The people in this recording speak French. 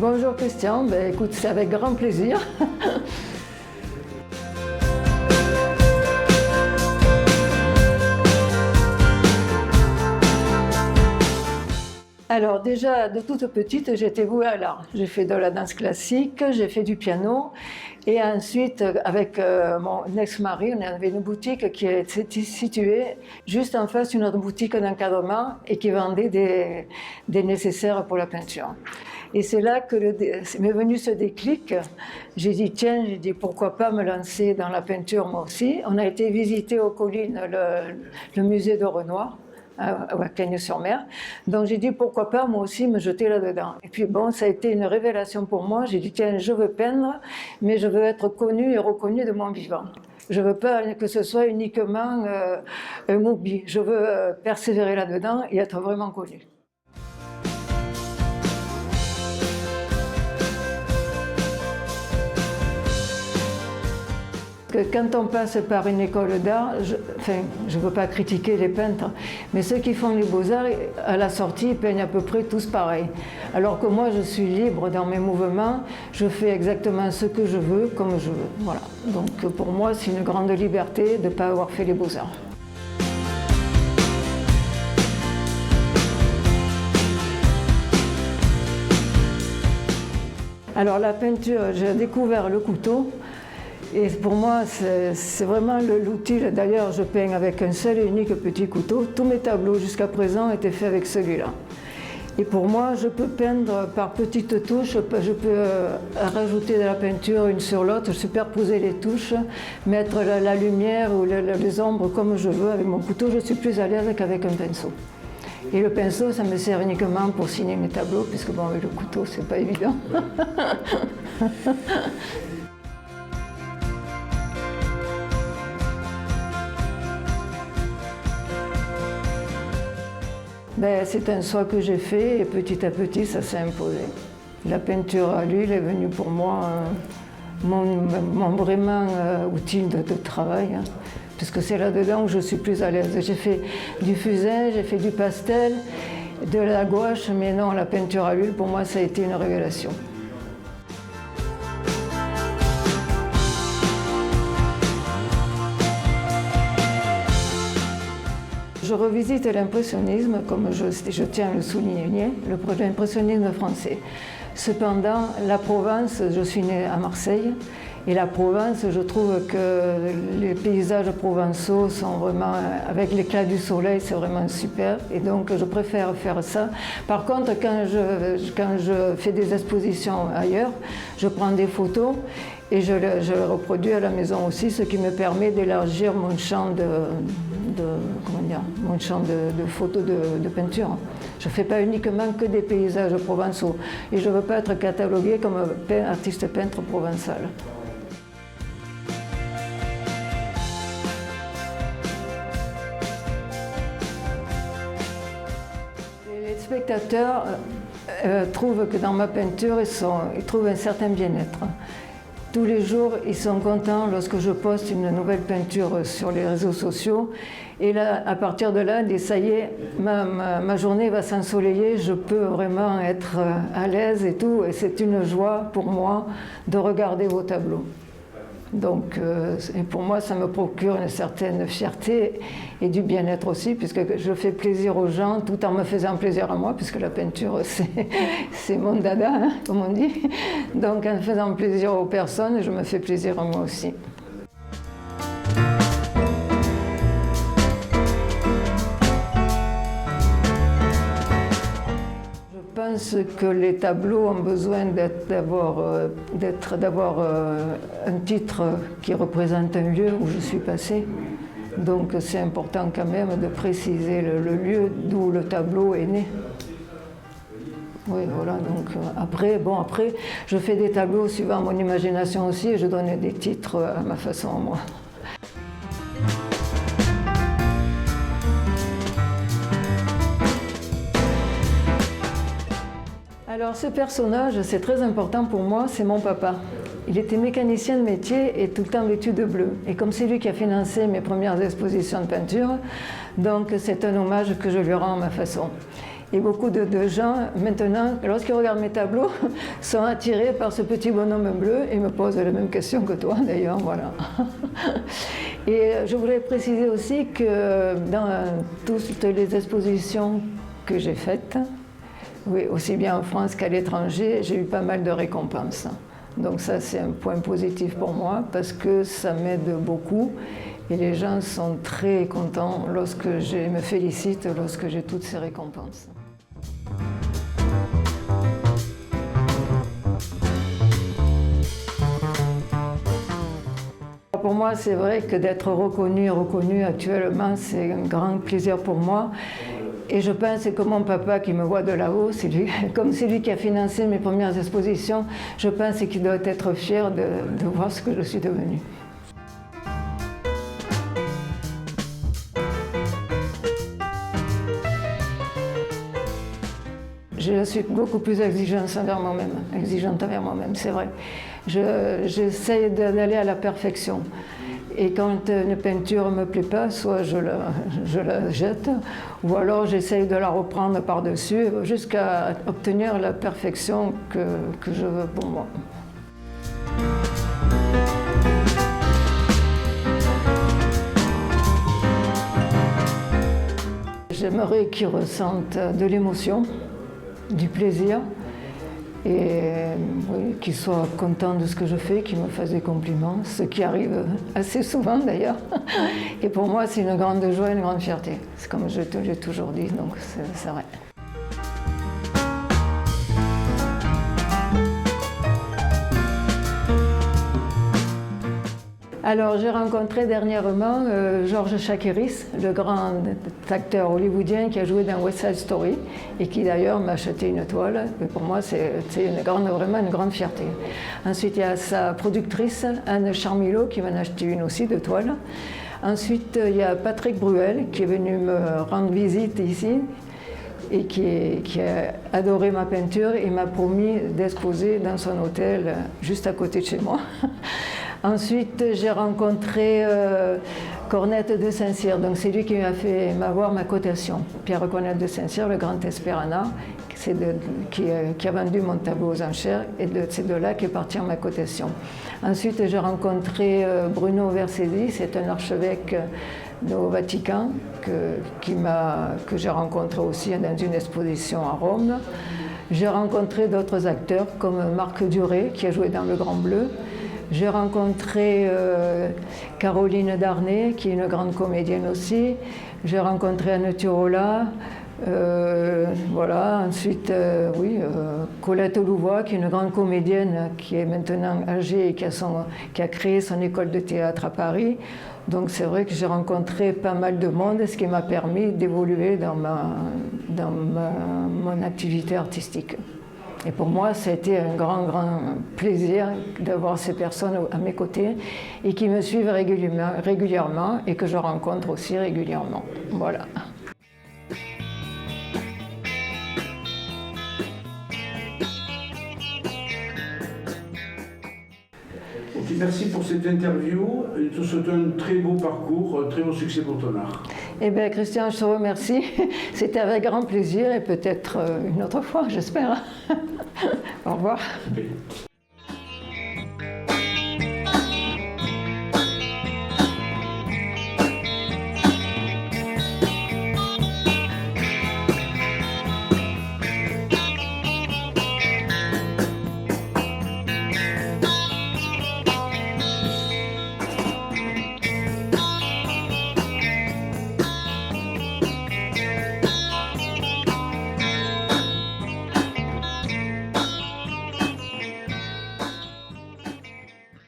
Bonjour Christian, écoute, c'est avec grand plaisir. Alors déjà, de toute petite, j'étais vouée à l'art. J'ai fait de la danse classique, j'ai fait du piano et ensuite, avec mon ex-mari, on avait une boutique qui était située juste en face d'une autre boutique d'encadrement et qui vendait des nécessaires pour la peinture. Et c'est là que m'est venu ce déclic. J'ai dit, tiens, pourquoi pas me lancer dans la peinture moi aussi. On a été visiter aux collines le musée de Renoir, à Cagnes-sur-Mer. Donc j'ai dit pourquoi pas moi aussi me jeter là-dedans. Et puis bon, ça a été une révélation pour moi. J'ai dit tiens, je veux peindre, mais je veux être connue et reconnue de mon vivant. Je veux pas que ce soit uniquement un hobby. Je veux persévérer là-dedans et être vraiment connue. Quand on passe par une école d'art, je ne veux pas critiquer les peintres, mais ceux qui font les beaux-arts, à la sortie, ils peignent à peu près tous pareil. Alors que moi, je suis libre dans mes mouvements, je fais exactement ce que je veux, comme je veux. Voilà. Donc pour moi, c'est une grande liberté de ne pas avoir fait les beaux-arts. Alors la peinture, j'ai découvert le couteau. Et pour moi, c'est vraiment l'outil. D'ailleurs, je peins avec un seul et unique petit couteau. Tous mes tableaux jusqu'à présent étaient faits avec celui-là. Et pour moi, je peux peindre par petites touches. Je peux rajouter de la peinture une sur l'autre, superposer les touches, mettre la lumière ou les ombres comme je veux. Avec mon couteau, je suis plus à l'aise qu'avec un pinceau. Et le pinceau, ça me sert uniquement pour signer mes tableaux, puisque bon, avec le couteau, c'est pas évident. C'est un choix que j'ai fait et petit à petit ça s'est imposé. La peinture à l'huile est venue pour moi mon vraiment outil de travail, hein, puisque c'est là-dedans où je suis plus à l'aise. J'ai fait du fusain, j'ai fait du pastel, de la gouache, mais non, la peinture à l'huile pour moi ça a été une révélation. Je revisite l'impressionnisme, comme je tiens à le souligner, l'impressionnisme français. Cependant, la Provence, je suis née à Marseille, et la Provence, je trouve que les paysages provençaux sont vraiment, avec l'éclat du soleil, c'est vraiment super, et donc je préfère faire ça. Par contre, quand je fais des expositions ailleurs, je prends des photos, et je le reproduis à la maison aussi, ce qui me permet d'élargir mon champ de photos de peinture. Je ne fais pas uniquement que des paysages provençaux et je ne veux pas être cataloguée comme artiste peintre provençal. Les spectateurs trouvent que dans ma peinture, ils trouvent un certain bien-être. Tous les jours, ils sont contents lorsque je poste une nouvelle peinture sur les réseaux sociaux. Et là, à partir de là, ça y est, ma journée va s'ensoleiller, je peux vraiment être à l'aise et tout. Et c'est une joie pour moi de regarder vos tableaux. Donc, et pour moi, ça me procure une certaine fierté et du bien-être aussi, puisque je fais plaisir aux gens tout en me faisant plaisir à moi, puisque la peinture, c'est mon dada, hein, comme on dit. Donc, en faisant plaisir aux personnes, je me fais plaisir à moi aussi. Je pense que les tableaux ont besoin d'avoir un titre qui représente un lieu où je suis passée. Donc c'est important quand même de préciser le lieu d'où le tableau est né. Oui, voilà, donc après, je fais des tableaux suivant mon imagination aussi et je donne des titres à ma façon, moi. Alors ce personnage, c'est très important pour moi, c'est mon papa. Il était mécanicien de métier et tout le temps vêtu de bleu. Et comme c'est lui qui a financé mes premières expositions de peinture, donc c'est un hommage que je lui rends à ma façon. Et beaucoup de gens, maintenant, lorsqu'ils regardent mes tableaux, sont attirés par ce petit bonhomme bleu et me posent la même question que toi, d'ailleurs, voilà. Et je voulais préciser aussi que dans toutes les expositions que j'ai faites, oui, aussi bien en France qu'à l'étranger, j'ai eu pas mal de récompenses. Donc ça, c'est un point positif pour moi parce que ça m'aide beaucoup. Et les gens sont très contents lorsque je me félicite, lorsque j'ai toutes ces récompenses. Pour moi, c'est vrai que d'être reconnu actuellement, c'est un grand plaisir pour moi. Et je pense que mon papa qui me voit de là-haut, comme c'est lui qui a financé mes premières expositions, je pense qu'il doit être fier de voir ce que je suis devenue. Je suis beaucoup plus exigeante envers moi-même, c'est vrai. J'essaie d'aller à la perfection. Et quand une peinture ne me plaît pas, soit je la jette, ou alors j'essaye de la reprendre par-dessus, jusqu'à obtenir la perfection que je veux pour moi. J'aimerais qu'ils ressentent de l'émotion, du plaisir, et oui, qu'ils soient contents de ce que je fais, qu'ils me fassent des compliments, ce qui arrive assez souvent d'ailleurs. Et pour moi, c'est une grande joie, une grande fierté. C'est comme je te l'ai toujours dit, donc c'est vrai. Alors, j'ai rencontré dernièrement Georges Chakiris, le grand acteur hollywoodien qui a joué dans West Side Story et qui d'ailleurs m'a acheté une toile. Et pour moi, c'est vraiment une grande fierté. Ensuite, il y a sa productrice, Anne Charmilot, qui m'en a acheté une aussi de toile. Ensuite, il y a Patrick Bruel qui est venu me rendre visite ici et qui a adoré ma peinture et m'a promis d'exposer dans son hôtel juste à côté de chez moi. Ensuite, j'ai rencontré Cornette de Saint-Cyr, donc c'est lui qui m'a fait m'avoir ma cotation. Pierre Cornette de Saint-Cyr, le grand Espérana, qui a vendu mon tableau aux enchères, et c'est de là qu'est partie ma cotation. Ensuite, j'ai rencontré Bruno Vercesi, c'est un archevêque au Vatican que j'ai rencontré aussi dans une exposition à Rome. J'ai rencontré d'autres acteurs comme Marc Duré, qui a joué dans Le Grand Bleu. J'ai rencontré Caroline Darnay, qui est une grande comédienne aussi. J'ai rencontré Anne Turola. Voilà. Ensuite, Colette Louvois, qui est une grande comédienne, qui est maintenant âgée et qui a créé son école de théâtre à Paris. Donc c'est vrai que j'ai rencontré pas mal de monde, ce qui m'a permis d'évoluer dans mon activité artistique. Et pour moi, ça a été un grand plaisir d'avoir ces personnes à mes côtés et qui me suivent régulièrement et que je rencontre aussi régulièrement. Voilà. Merci pour cette interview. Je te souhaite un très beau parcours, un très beau succès pour ton art. Eh bien, Christian, je te remercie. C'était avec grand plaisir et peut-être une autre fois, j'espère. Au revoir.